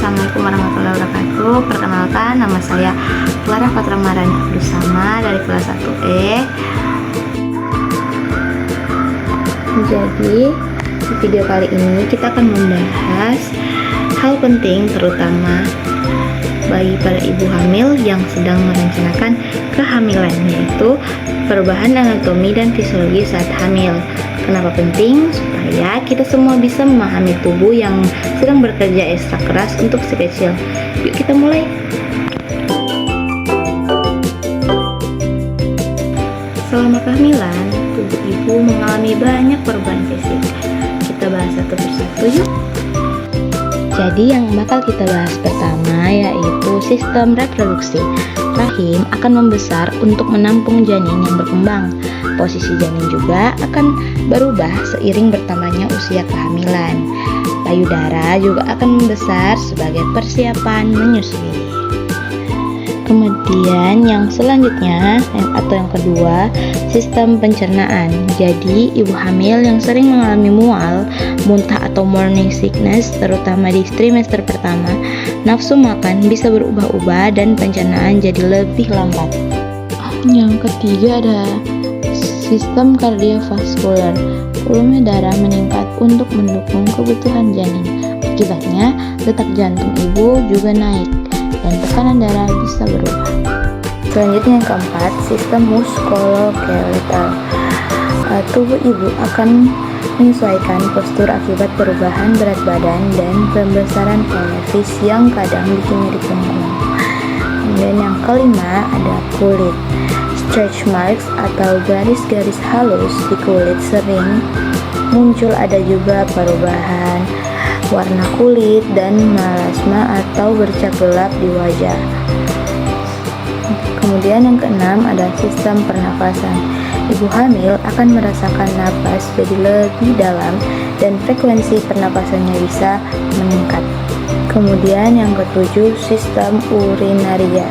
Assalamualaikum warahmatullahi wabarakatuh. Perkenalkan, nama saya Clara Fatra Marani Abdusama dari kelas 1E. Jadi di video kali ini kita akan membahas hal penting terutama bagi para ibu hamil yang sedang merencanakan kehamilan, yaitu perubahan anatomi dan fisiologi saat hamil. Kenapa penting? Supaya kita semua bisa memahami tubuh yang sedang bekerja ekstra keras untuk si kecil. Yuk kita mulai. Selama kehamilan, tubuh ibu mengalami banyak perubahan fisik. Kita bahas satu persatu yuk. Jadi yang bakal kita bahas pertama yaitu sistem reproduksi. Rahim akan membesar untuk menampung janin yang berkembang. Posisi janin juga akan berubah seiring bertambahnya usia kehamilan. Payudara juga akan membesar sebagai persiapan menyusui. Kemudian yang selanjutnya atau yang kedua, sistem pencernaan. Jadi ibu hamil yang sering mengalami mual, muntah atau morning sickness terutama di trimester pertama, nafsu makan bisa berubah-ubah dan pencernaan jadi lebih lambat. Yang ketiga ada sistem kardiovaskular. Volume darah meningkat untuk mendukung kebutuhan janin. Akibatnya detak jantung ibu juga naik dan tekanan darah bisa berubah. Selanjutnya yang keempat, sistem muskuloskeletal. Tubuh ibu akan menyesuaikan postur akibat perubahan berat badan dan pembesaran pelvis yang kadang bikin nyeri punggung. Kemudian yang kelima ada kulit. Stretch marks atau garis-garis halus di kulit sering muncul. Ada juga perubahan warna kulit dan melasma atau bercak gelap di wajah. Kemudian yang keenam ada sistem pernapasan. Ibu hamil akan merasakan napas jadi lebih dalam dan frekuensi pernapasannya bisa meningkat. Kemudian yang ketujuh, sistem urinaria.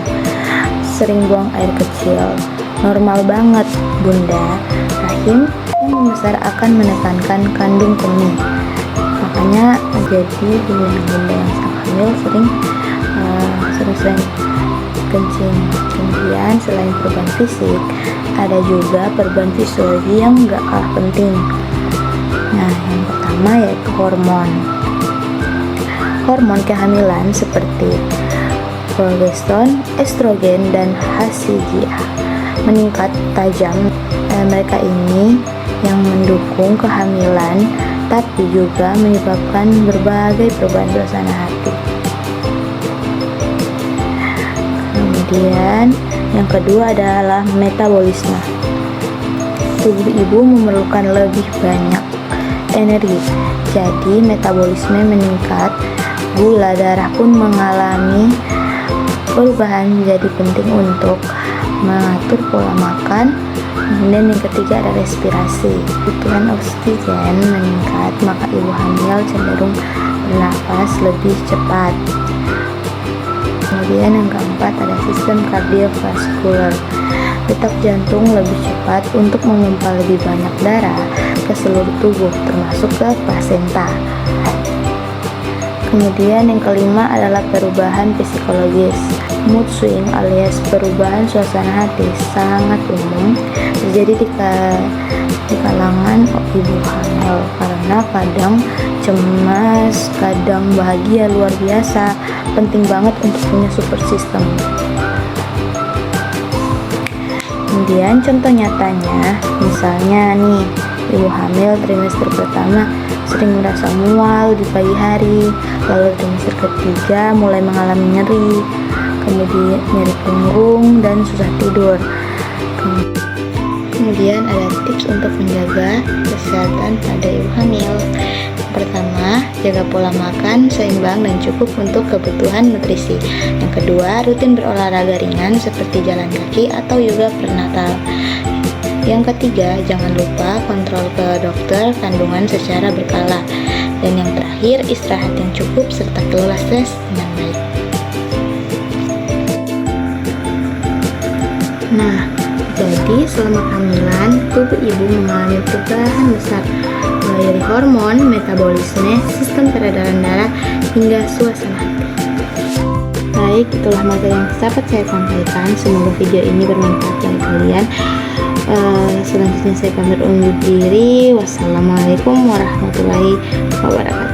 Sering buang air kecil. Normal banget, Bunda. Rahim yang membesar akan menekankan kandung kemih. Makanya jadi bunda-bunda yang sedang hamil sering kencing. Kemudian selain perubahan fisik, ada juga perubahan fisiologi yang gak kalah penting. Nah, yang pertama yaitu hormon. Hormon kehamilan seperti progesteron, estrogen, dan HCG meningkat tajam. Mereka ini yang mendukung kehamilan tapi juga menyebabkan berbagai perubahan suasana hati. Kemudian yang kedua adalah metabolisme. Tubuh ibu memerlukan lebih banyak energi, jadi metabolisme meningkat. Gula darah pun mengalami perubahan, jadi penting untuk mengatur pola makan. Kemudian yang ketiga ada respirasi. Kebutuhan oksigen meningkat, maka ibu hamil cenderung bernafas lebih cepat. Kemudian yang keempat ada sistem kardiovaskular. Detak jantung lebih cepat untuk memompa lebih banyak darah ke seluruh tubuh, termasuk ke plasenta. Kemudian yang kelima adalah perubahan psikologis. Mood swing alias perubahan suasana hati sangat umum terjadi di kalangan ibu hamil karena kadang cemas, kadang bahagia luar biasa. Penting banget untuk punya support system. Kemudian contoh nyatanya, misalnya nih, ibu hamil trimester pertama sering merasa mual di pagi hari, lalu trimester ketiga mulai mengalami nyeri, kemudian nyeri punggung dan susah tidur. Kemudian ada tips untuk menjaga kesehatan pada ibu hamil. Pertama, jaga pola makan seimbang dan cukup untuk kebutuhan nutrisi. Yang kedua, rutin berolahraga ringan seperti jalan kaki atau yoga prenatal. Yang ketiga, jangan lupa kontrol ke dokter kandungan secara berkala. Dan yang terakhir, istirahat yang cukup serta kelola stres dengan baik. Nah, jadi selama kehamilan, tubuh ibu mengalami perubahan besar, mulai dari hormon, metabolisme, sistem peredaran darah, hingga suasana hati. baik, itulah materi yang dapat saya sampaikan. Semoga video ini bermanfaat bagi kalian. Selanjutnya saya pamit undur diri. Wassalamualaikum warahmatullahi wabarakatuh.